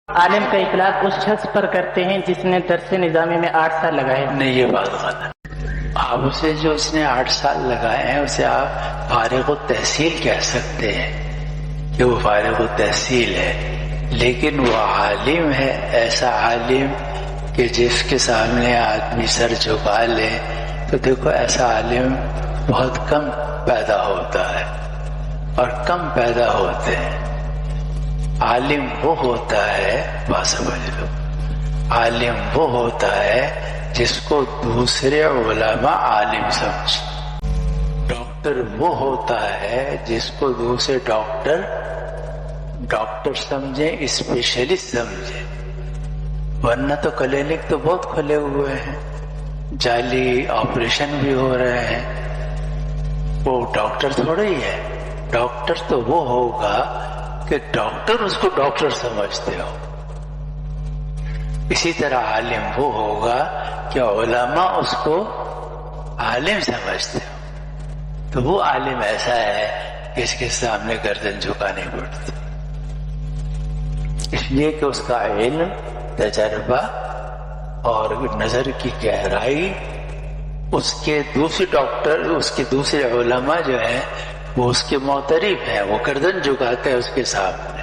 عالم کا اطلاق اس شخص پر کرتے ہیں جس نے درس نظامی میں 8 سال لگائے. نہیں، یہ بات غلط ہے. آپ اسے جو اس نے 8 سال لگائے ہیں اسے آپ فارغ التحصیل کہہ سکتے ہیں کہ وہ فارغ التحصیل ہے، لیکن وہ عالم ہے، ایسا عالم کہ جس کے سامنے آدمی سر جھکا لے. تو دیکھو ایسا عالم بہت کم پیدا ہوتا ہے اور کم پیدا ہوتے ہیں. عالم وہ ہوتا ہے، بات سمجھ لو، عالم وہ ہوتا ہے جس کو دوسرے علماء عالم سمجھے. ڈاکٹر وہ ہوتا ہے جس کو دوسرے ڈاکٹر سمجھے، اسپیشلسٹ سمجھے. ورنہ تو کلینک تو بہت کھلے ہوئے ہیں، جعلی آپریشن بھی ہو رہے ہیں. وہ ڈاکٹر تھوڑا ہی ہے. ڈاکٹر تو وہ ہوگا کہ ڈاکٹر اس کو ڈاکٹر سمجھتے ہو. اسی طرح عالم وہ ہوگا کہ علماء اس کو عالم سمجھتے ہو. تو وہ عالم ایسا ہے کہ اس کے سامنے گردن جھکانی پڑتی، اس لیے کہ اس کا علم، تجربہ اور نظر کی گہرائی اس کے دوسرے ڈاکٹر، اس کے دوسرے علماء جو ہیں وہ اس کے معترف ہیں، وہ گردن جھکاتے ہیں اس کے سامنے.